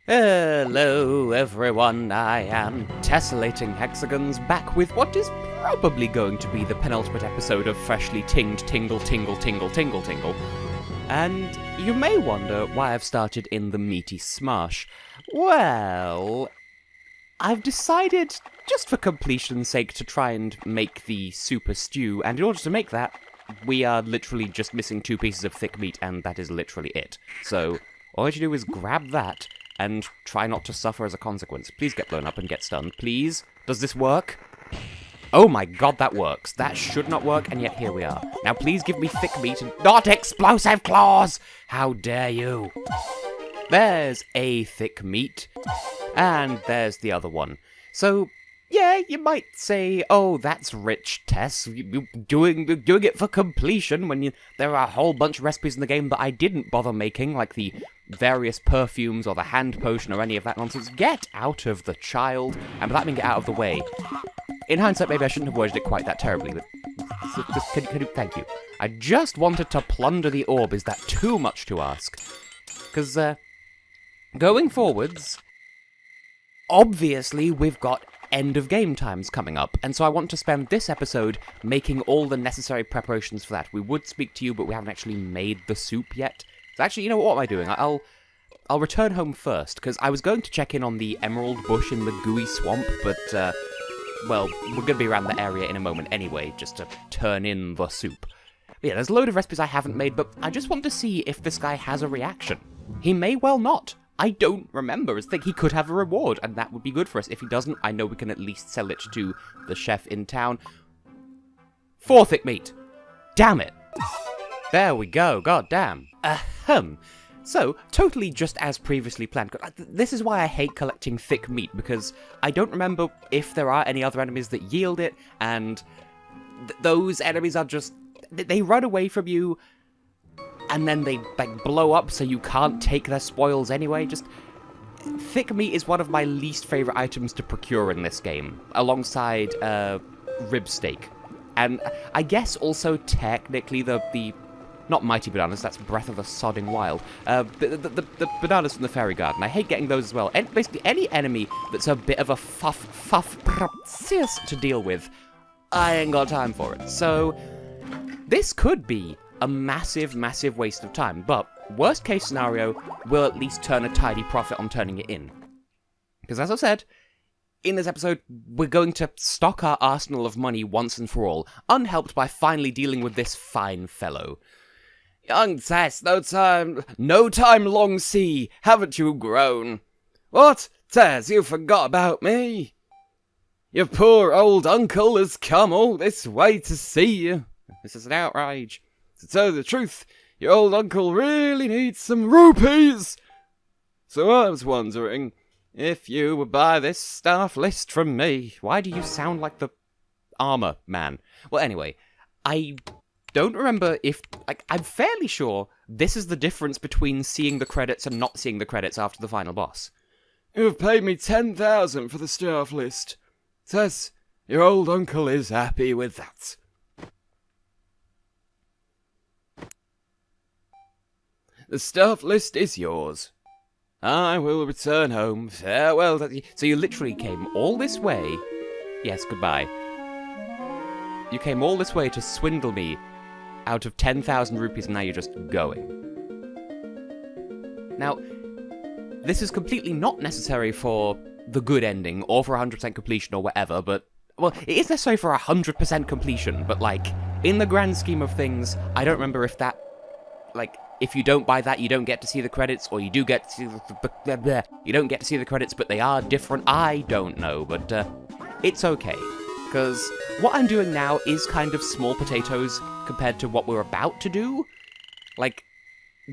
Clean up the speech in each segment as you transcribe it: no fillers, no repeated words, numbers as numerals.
Hello everyone, I am Tessellating Hexagons, back with what is probably going to be the penultimate episode of freshly tinged Tingle, Tingle, Tingle, Tingle, Tingle. And you may wonder why I've started in the meaty smash. Well, I've decided, just for completion's sake, to try and make the super stew, and in order to make that, we are literally just missing 2 pieces of thick meat, and that is literally it. So, all I should do is grab that, and try not to suffer as a consequence. Please get blown up and get stunned, please. Does this work? Oh my god, that works. That should not work, and yet here we are. Now please give me thick meat and not explosive claws! How dare you? There's a thick meat, and there's the other one. So, yeah, you might say, oh, that's rich, Tess. You're doing it for completion when there are a whole bunch of recipes in the game that I didn't bother making, like the various perfumes or the hand potion or any of that nonsense. Get out of the child, and by that I mean get out of the way. In hindsight, maybe I shouldn't have worded it quite that terribly, but thank you. I just wanted to plunder the orb. Is that too much to ask? Because, going forwards, obviously we've got end of game times coming up, and so I want to spend this episode making all the necessary preparations for that. We would speak to you, but we haven't actually made the soup yet. So actually, you know what am I doing? I'll return home first, because I was going to check in on the emerald bush in the gooey swamp, but, well, we're going to be around the area in a moment anyway, just to turn in the soup. But yeah, there's a load of recipes I haven't made, but I just want to see if this guy has a reaction. He may well not. I don't remember. I think he could have a reward, and that would be good for us. If he doesn't, I know we can at least sell it to the chef in town. 4 thick meat. Damn it. There we go. God damn. Ahem. So, totally just as previously planned. This is why I hate collecting thick meat, because I don't remember if there are any other enemies that yield it, and those enemies are just... They run away from you, and then they, like, blow up so you can't take their spoils anyway. Just... Thick meat is one of my least favourite items to procure in this game, alongside, rib steak. And I guess also, technically, the not Mighty Bananas, that's Breath of the Sodding Wild. The bananas from the Fairy Garden. I hate getting those as well. And basically, any enemy that's a bit of a process to deal with, I ain't got time for it. So, this could be a massive, massive waste of time. But, worst case scenario, we'll at least turn a tidy profit on turning it in. Because as I said, in this episode, we're going to stock our arsenal of money once and for all, unhelped by finally dealing with this fine fellow. Young Tess, no time long see, haven't you grown? What, Tess, you forgot about me? Your poor old uncle has come all this way to see you. This is an outrage. To tell the truth, your old uncle really needs some rupees. So I was wondering if you would buy this staff list from me. Why do you sound like the armor man? Well, anyway, I don't remember if... I'm fairly sure this is the difference between seeing the credits and not seeing the credits after the final boss. You have paid me 10,000 for the staff list. Tess, your old uncle is happy with that. The staff list is yours. I will return home. Farewell. So you literally came all this way... Yes, goodbye. You came all this way to swindle me out of 10,000 rupees, and now you're just going. Now, this is completely not necessary for the good ending, or for 100% completion, or whatever, but... Well, it is necessary for 100% completion, but, like, in the grand scheme of things, I don't remember if that... Like, if you don't buy that, you don't get to see the credits, or you do get to see the... You don't get to see the credits, but they are different. I don't know, but, it's okay. Because what I'm doing now is kind of small potatoes compared to what we're about to do. Like,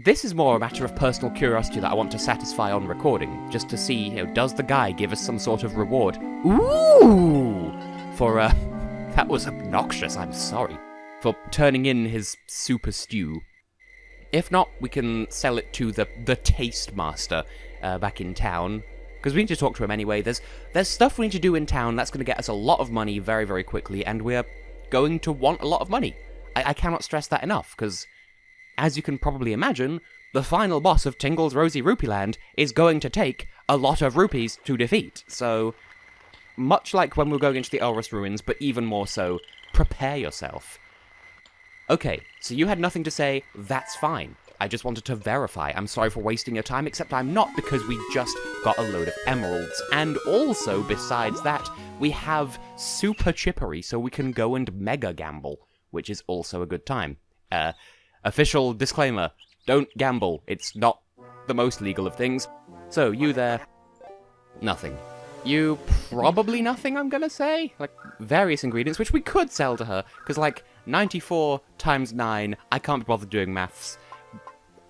this is more a matter of personal curiosity that I want to satisfy on recording, just to see, does the guy give us some sort of reward? Ooh! For, that was obnoxious, I'm sorry. For turning in his super stew. If not, we can sell it to the Taste Master, back in town. Because we need to talk to him anyway. There's stuff we need to do in town that's going to get us a lot of money very, very quickly, and we're going to want a lot of money. I cannot stress that enough, because, as you can probably imagine, the final boss of Tingle's Rosy Rupeeland is going to take a lot of rupees to defeat. So, much like when we were going into the Auros Ruins, but even more so, prepare yourself. Okay, so you had nothing to say, that's fine. I just wanted to verify. I'm sorry for wasting your time, except I'm not, because we just got a load of emeralds. And also, besides that, we have super chippery, so we can go and mega gamble, which is also a good time. Official disclaimer, don't gamble. It's not the most legal of things. So, you there, nothing. You probably nothing, I'm gonna say. Like, various ingredients, which we could sell to her, because, like, 94 times 9, I can't be bothered doing maths.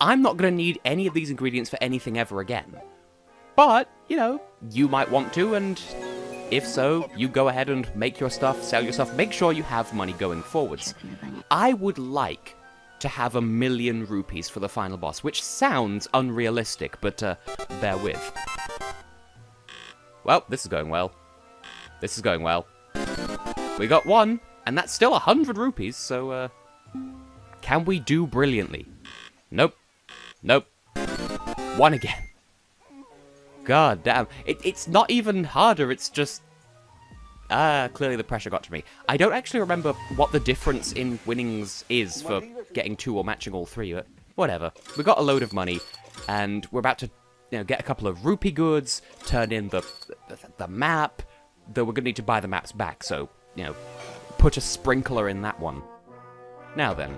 I'm not going to need any of these ingredients for anything ever again. But, you know, you might want to, and if so, you go ahead and make your stuff, sell your stuff, make sure you have money going forwards. I would like to have 1,000,000 rupees for the final boss, which sounds unrealistic, but bear with. Well, this is going well. This is going well. We got one, and that's still 100 rupees, so, can we do brilliantly? Nope. Nope. One again. God damn. It's not even harder, it's just... clearly the pressure got to me. I don't actually remember what the difference in winnings is for getting 2 or matching all 3, but whatever. We got a load of money, and we're about to, you know, get a couple of Rupee Goods, turn in the map, though we're going to need to buy the maps back, so, you know, put a sprinkler in that one. Now then.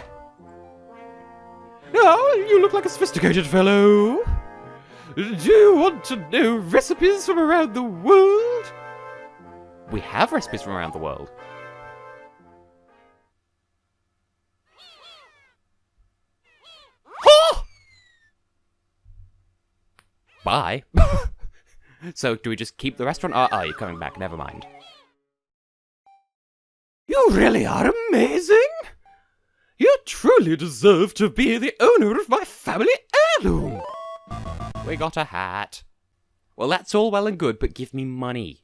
Oh, you look like a sophisticated fellow. Do you want to know recipes from around the world? We have recipes from around the world. Oh! Bye. So, do we just keep the restaurant? Oh, you're coming back. Never mind. You really are amazing. You truly deserve to be the owner of my family heirloom. We got a hat. Well, that's all well and good, but give me money.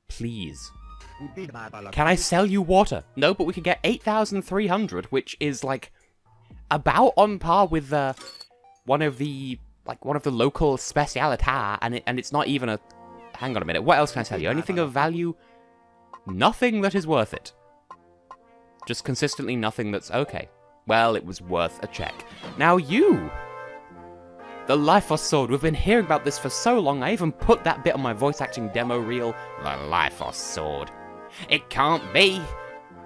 Please. Can I sell you water? No, but we could get 8,300, which is, like, about on par with one of the local specialita, and it's not even a... Hang on a minute, what else can I sell you? Anything of value? Nothing that is worth it. Just consistently nothing that's okay. Well, it was worth a check. Now you! The Life Force Sword. We've been hearing about this for so long, I even put that bit on my voice acting demo reel. The Life Force Sword. It can't be,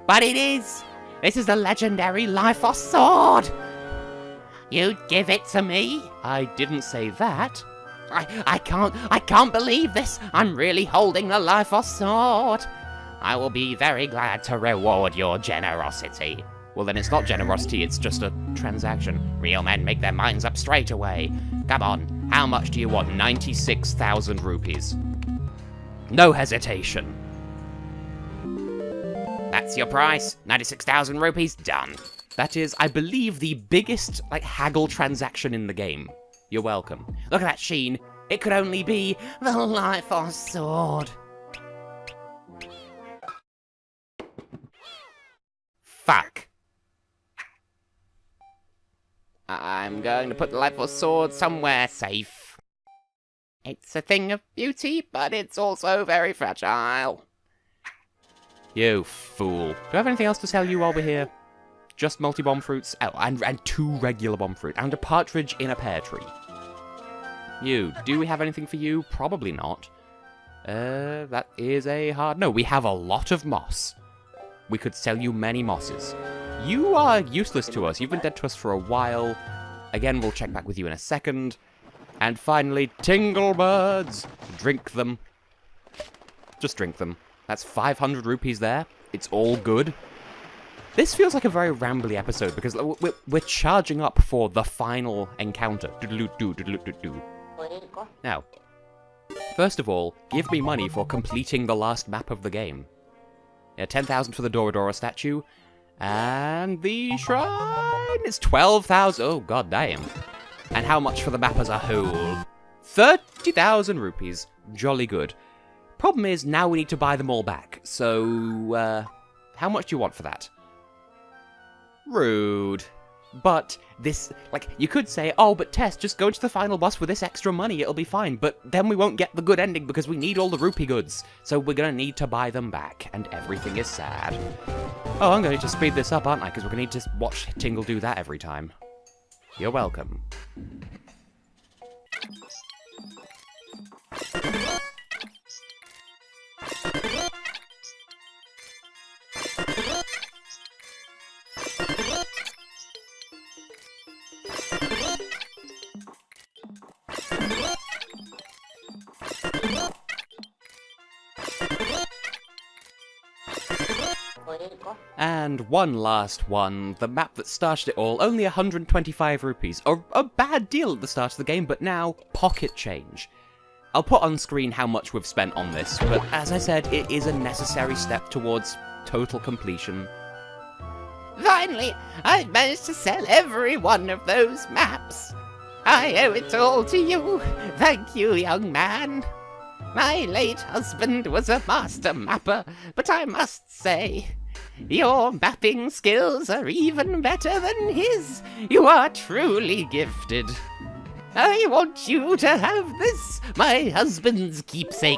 but it is! This is the legendary Life Force Sword! You'd give it to me? I didn't say that. I can't believe this! I'm really holding the Life Force Sword! I will be very glad to reward your generosity. Well, then it's not generosity, it's just a transaction. Real men make their minds up straight away. Come on, how much do you want? 96,000 rupees. No hesitation. That's your price. 96,000 rupees, done. That is, I believe, the biggest, like, haggle transaction in the game. You're welcome. Look at that sheen. It could only be the Life Force Sword. Fuck. I'm going to put the Life Force Sword somewhere safe. It's a thing of beauty, but it's also very fragile. You fool. Do I have anything else to sell you while we're here? Just multi-bomb fruits? Oh, and 2 regular bomb fruit. And a partridge in a pear tree. You. Do we have anything for you? Probably not. That is a hard... No, we have a lot of moss. We could sell you many mosses. You are useless to us. You've been dead to us for a while. Again, we'll check back with you in a second. And finally, Tingle birds. Drink them. Just drink them. That's 500 rupees there. It's all good. This feels like a very rambly episode because we're charging up for the final encounter. Now, first of all, give me money for completing the last map of the game. Yeah, 10,000 for the Dora statue. And the shrine is 12,000. Oh, god damn. And how much for the map as a whole? 30,000 rupees. Jolly good. Problem is, now we need to buy them all back. So, how much do you want for that? Rude. But this, like, you could say, oh, but Tess, just go to the final boss with this extra money, it'll be fine, but then we won't get the good ending because we need all the Rupee Goods, so we're gonna need to buy them back, and everything is sad. Oh, I'm going to speed this up, aren't I, because we're gonna need to watch Tingle do that every time. You're welcome. And one last one, the map that started it all, only 125 rupees. A bad deal at the start of the game, but now, pocket change. I'll put on screen how much we've spent on this, but as I said, it is a necessary step towards total completion. Finally, I've managed to sell every one of those maps. I owe it all to you. Thank you, young man. My late husband was a master mapper, but I must say, your mapping skills are even better than his. You are truly gifted. I want you to have this, my husband's keepsake.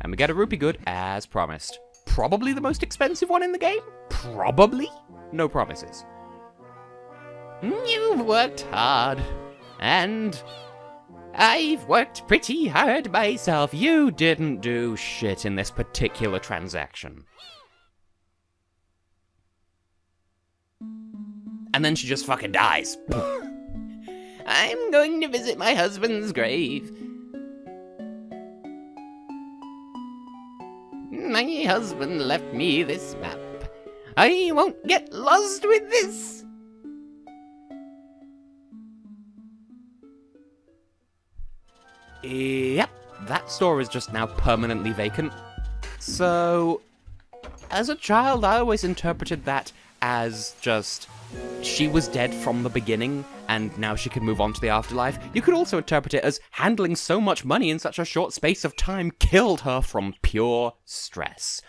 And we get a Rupee Good, as promised. Probably the most expensive one in the game? Probably? No promises. You've worked hard, and I've worked pretty hard myself. You didn't do shit in this particular transaction. And then she just fucking dies. I'm going to visit my husband's grave. My husband left me this map. I won't get lost with this. Yep, that store is just now permanently vacant. So, as a child, I always interpreted that as just she was dead from the beginning, and now she can move on to the afterlife. You could also interpret it as handling so much money in such a short space of time killed her from pure stress.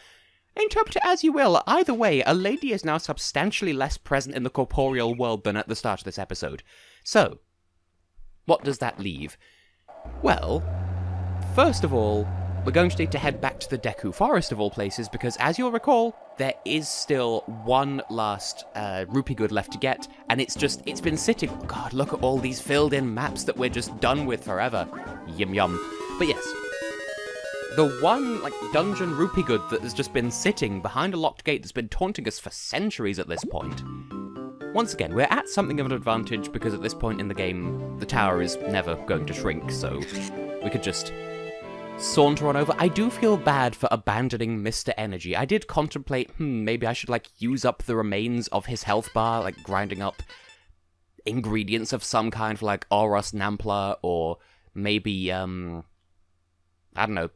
Interpret it as you will. Either way, a lady is now substantially less present in the corporeal world than at the start of this episode. So, what does that leave? Well, first of all, we're going to need to head back to the Deku Forest of all places, because as you'll recall, there is still one last Rupee Good left to get, and it's been sitting. God, look at all these filled in maps that we're just done with forever. Yum yum. But yes, the one, dungeon Rupee Good that has just been sitting behind a locked gate that's been taunting us for centuries at this point. Once again, we're at something of an advantage, because at this point in the game, the tower is never going to shrink, so we could just saunter on over. I do feel bad for abandoning Mr. Energy. I did contemplate, maybe I should, use up the remains of his health bar, grinding up ingredients of some kind for, Auros Nampla, or maybe, I don't know,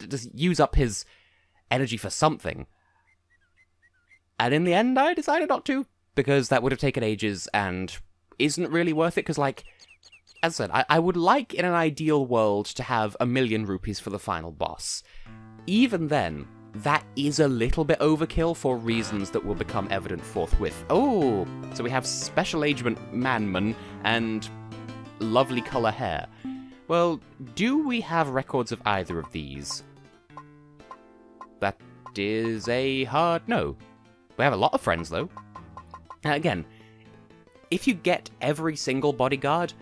just use up his energy for something. And in the end, I decided not to, because that would have taken ages and isn't really worth it, because, as I said, I would like, in an ideal world, to have 1,000,000 rupees for the final boss. Even then, that is a little bit overkill for reasons that will become evident forthwith. Oh, so we have special agent Manman and lovely colour hair. Well, do we have records of either of these? That is a hard no. We have a lot of friends, though. Again, if you get every single bodyguard,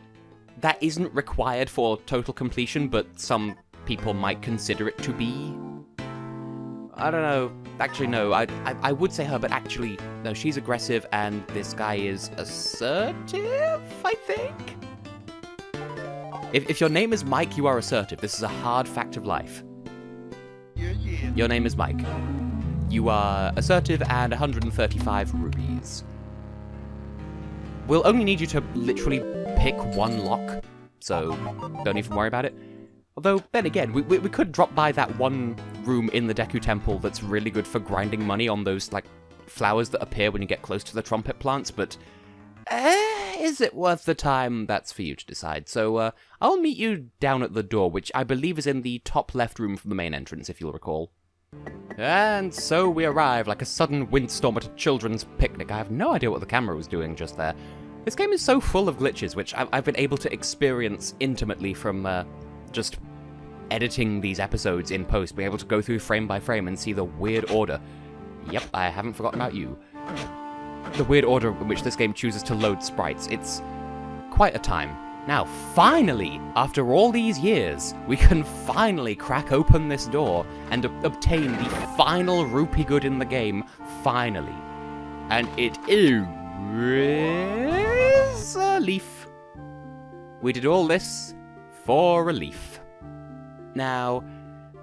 that isn't required for total completion, but some people might consider it to be. I don't know. Actually, no. I would say her, but actually, no, she's aggressive, and this guy is assertive, I think? If your name is Mike, you are assertive. This is a hard fact of life. Yeah. Your name is Mike. You are assertive and 135 rupees. We'll only need you to literally pick one lock, so don't even worry about it. Although, then again, we could drop by that one room in the Deku Temple that's really good for grinding money on those, flowers that appear when you get close to the trumpet plants, but is it worth the time? That's for you to decide. So, I'll meet you down at the door, which I believe is in the top left room from the main entrance, if you'll recall. And so we arrive like a sudden windstorm at a children's picnic. I have no idea what the camera was doing just there. This game is so full of glitches, which I've been able to experience intimately from just editing these episodes in post, being able to go through frame by frame and see the weird order. Yep, I haven't forgotten about you. The weird order in which this game chooses to load sprites. It's quite a time. Now, finally, after all these years, we can finally crack open this door and obtain the final rupee good in the game, finally. And it is a leaf. We did all this for a leaf. Now,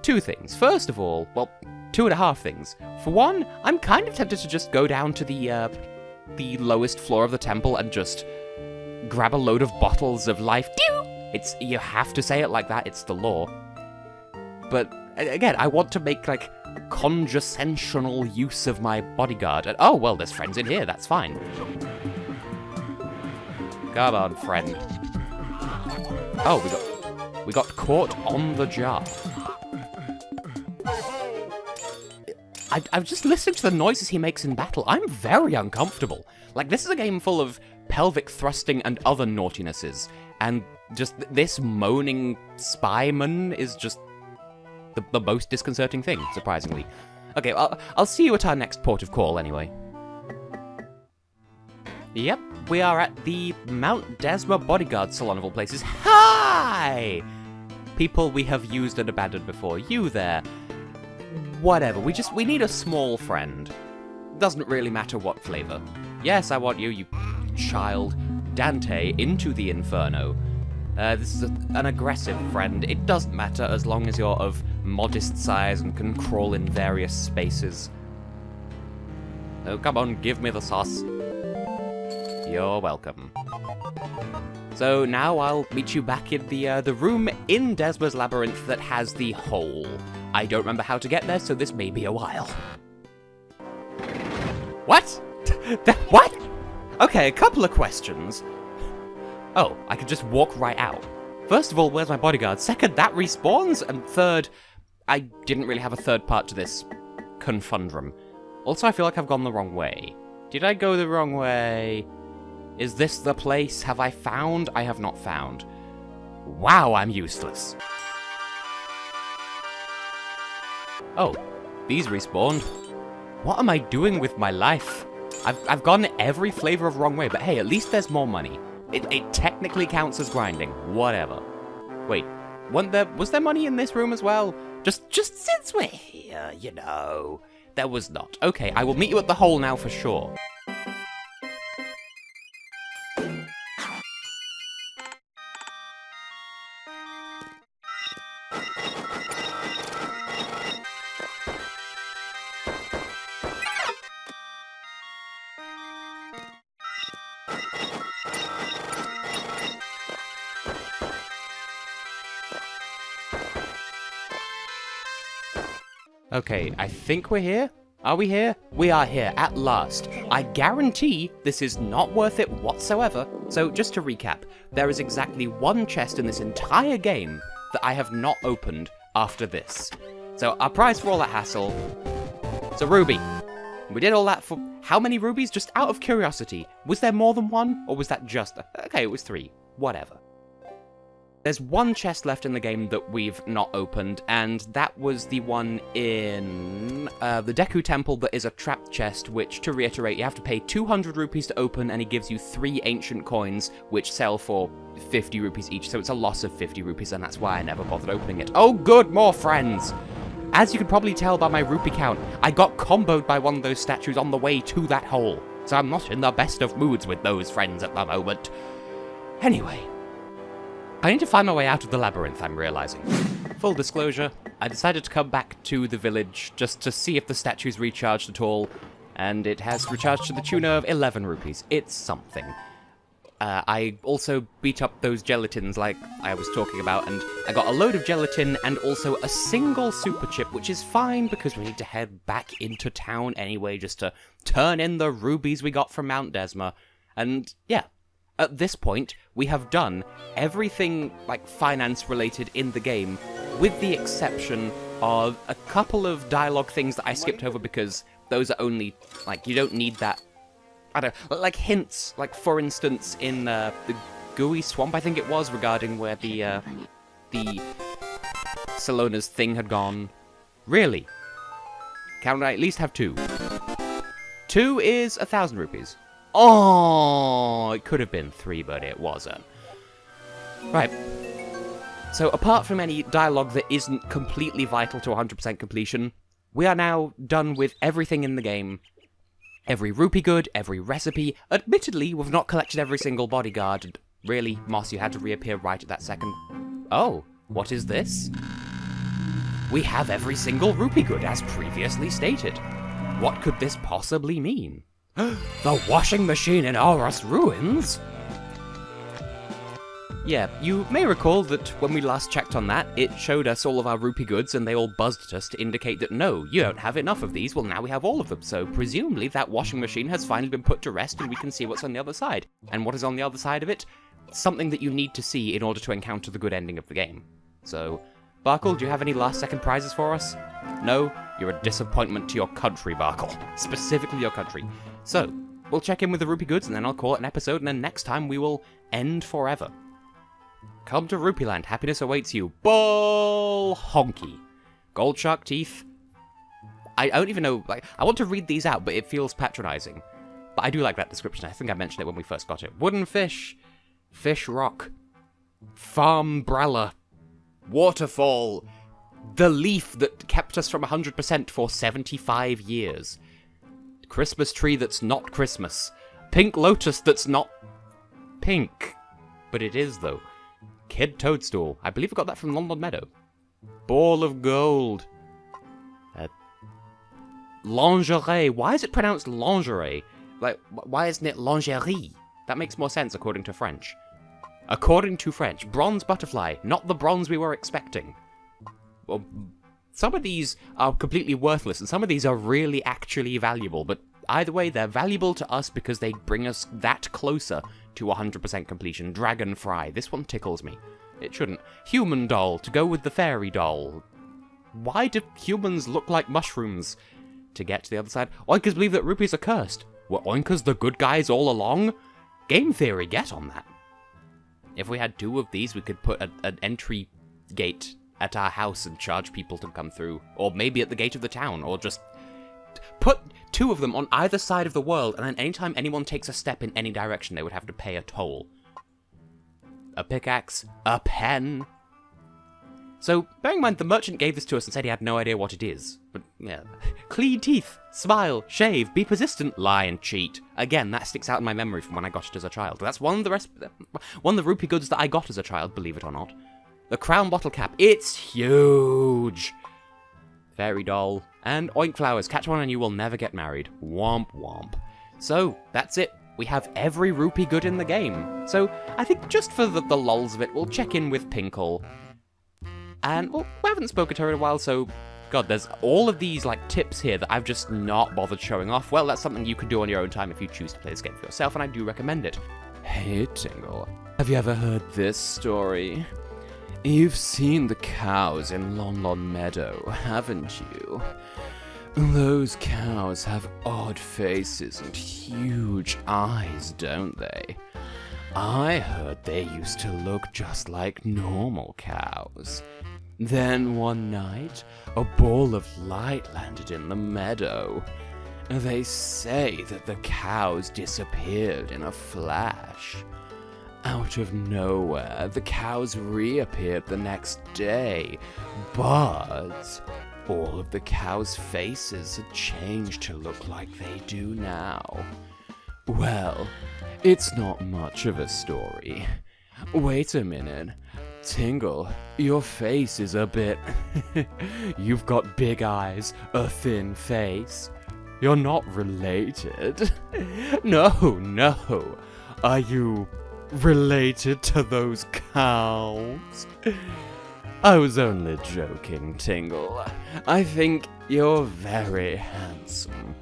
two things. First of all, well, 2.5 things. For one, I'm kind of tempted to just go down to the lowest floor of the temple and just grab a load of bottles of life. You have to say it like that, it's the law. But, again, I want to make, like, condescensional use of my bodyguard. And, oh, well, there's friends in here, that's fine. Come on, friend. Oh, we got caught on the job. I've just listened to the noises he makes in battle. I'm very uncomfortable. Like, this is a game full of pelvic thrusting and other naughtinesses, and just this moaning spyman is just the most disconcerting thing, surprisingly. Okay, I'll see you at our next port of call, anyway. Yep, we are at the Mount Desma Bodyguard salon of all places. Hi! People we have used and abandoned before. You there. Whatever, we need a small friend. Doesn't really matter what flavor. Yes, I want you, you child. Dante, into the inferno. This is an aggressive friend. It doesn't matter as long as you're of modest size and can crawl in various spaces. Oh, come on, give me the sauce. You're welcome. So now I'll meet you back in the room in Desma's labyrinth that has the hole. I don't remember how to get there, so this may be a while. What? What? Okay, a couple of questions. Oh, I could just walk right out. First of all, where's my bodyguard? Second, that respawns? And third, I didn't really have a third part to this conundrum. Also, I feel like I've gone the wrong way. Did I go the wrong way? Is this the place? Have I found? I have not found. Wow, I'm useless. Oh, these respawned. What am I doing with my life? I've gone every flavor of wrong way, but hey, at least there's more money. It technically counts as grinding. Whatever. Wait, was there money in this room as well? Just since we're here, you know. There was not. Okay, I will meet you at the hole now for sure. Okay, I think we're here. Are we here? We are here, at last. I guarantee this is not worth it whatsoever. So, just to recap, there is exactly one chest in this entire game that I have not opened after this. So, our prize for all that hassle is a ruby. We did all that for how many rubies? Just out of curiosity. Was there more than one? Or was that just... Okay, it was 3. Whatever. There's one chest left in the game that we've not opened, and that was the one in the Deku Temple that is a trapped chest, which, to reiterate, you have to pay 200 rupees to open, and he gives you 3 ancient coins, which sell for 50 rupees each, so it's a loss of 50 rupees, and that's why I never bothered opening it. Oh good, more friends! As you can probably tell by my rupee count, I got comboed by one of those statues on the way to that hole, so I'm not in the best of moods with those friends at the moment. Anyway... I need to find my way out of the labyrinth, I'm realizing. Full disclosure, I decided to come back to the village just to see if the statue's recharged at all, and it has recharged to the tune of 11 rupees. It's something. I also beat up those gelatins like I was talking about, and I got a load of gelatin and also a single super chip, which is fine because we need to head back into town anyway just to turn in the rubies we got from Mount Desma. And yeah. At this point, we have done everything, like, finance-related in the game, with the exception of a couple of dialogue things that I skipped over because those are only, like, you don't need that I don't know, like hints, like for instance in the Gooey Swamp, I think it was, regarding where the Salona's thing had gone. Really? Can I at least have 2? 2 is 1,000 rupees. Oh, it could have been 3, but it wasn't. Right. So apart from any dialogue that isn't completely vital to 100% completion, we are now done with everything in the game. Every rupee good, every recipe. Admittedly, we've not collected every single bodyguard, and really, Moss, you had to reappear right at that second. Oh, what is this? We have every single rupee good, as previously stated. What could this possibly mean? The washing machine in Auros Ruins? Yeah, you may recall that when we last checked on that, it showed us all of our rupee goods and they all buzzed at us to indicate that no, you don't have enough of these, well now we have all of them, so presumably that washing machine has finally been put to rest and we can see what's on the other side. And what is on the other side of it? Something that you need to see in order to encounter the good ending of the game. So, Barkle, do you have any last second prizes for us? No? You're a disappointment to your country, Barkle. Specifically your country. So, we'll check in with the rupee goods and then I'll call it an episode and then next time we will end forever. Come to Rupeeland, happiness awaits you. Bull honky. Gold shark teeth. I don't even know, like, I want to read these out, but it feels patronizing. But I do like that description, I think I mentioned it when we first got it. Wooden fish. Fish rock. Farmbrella. Waterfall. The leaf that kept us from 100% for 75 years. Christmas tree that's not Christmas. Pink lotus that's not pink. But it is, though. Kid toadstool. I believe I got that from London Meadow. Ball of gold. Lingerie. Why is it pronounced lingerie? Like, why isn't it lingerie? That makes more sense according to French. According to French. Bronze butterfly. Not the bronze we were expecting. Well, some of these are completely worthless, and some of these are really actually valuable, but either way, they're valuable to us because they bring us that closer to 100% completion. Dragonfry. This one tickles me. It shouldn't. Human doll, to go with the fairy doll. Why do humans look like mushrooms? To get to the other side. Oinkers believe that rupees are cursed. Were Oinkers the good guys all along? Game theory, get on that. If we had 2 of these, we could put an entry gate at our house and charge people to come through. Or maybe at the gate of the town, or just put 2 of them on either side of the world, and then anytime anyone takes a step in any direction, they would have to pay a toll. A pickaxe, a pen. So, bearing in mind, the merchant gave this to us and said he had no idea what it is. But, yeah. Clean teeth, smile, shave, be persistent, lie and cheat. Again, that sticks out in my memory from when I got it as a child. That's one of the rupee goods that I got as a child, believe it or not. The crown bottle cap, it's huge. Fairy doll, and oink flowers. Catch one and you will never get married. Womp womp. So, that's it. We have every rupee good in the game. So, I think just for the lols of it, we'll check in with Pinkle. And, well, we haven't spoken to her in a while, so... God, there's all of these, like, tips here that I've just not bothered showing off. Well, that's something you can do on your own time if you choose to play this game for yourself, and I do recommend it. Hey, Tingle. Have you ever heard this story? You've seen the cows in Lon Meadow, haven't you? Those cows have odd faces and huge eyes, don't they? I heard they used to look just like normal cows. Then one night, a ball of light landed in the meadow. They say that the cows disappeared in a flash. Out of nowhere, the cows reappeared the next day, but all of the cows' faces had changed to look like they do now. Well, it's not much of a story. Wait a minute. Tingle, your face is a bit... You've got big eyes, a thin face. You're not related. No. Are you related to those cows? I was only joking, Tingle. I think you're very handsome.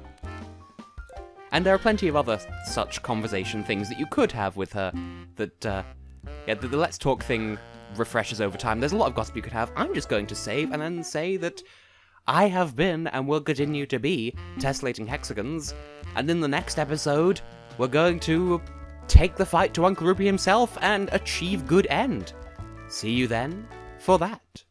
And there are plenty of other such conversation things that you could have with her that, the Let's Talk thing refreshes over time. There's a lot of gossip you could have. I'm just going to save and then say that I have been and will continue to be tessellating Hexagons, and in the next episode, we're going to take the fight to Uncle Rupee himself and achieve good end. See you then for that.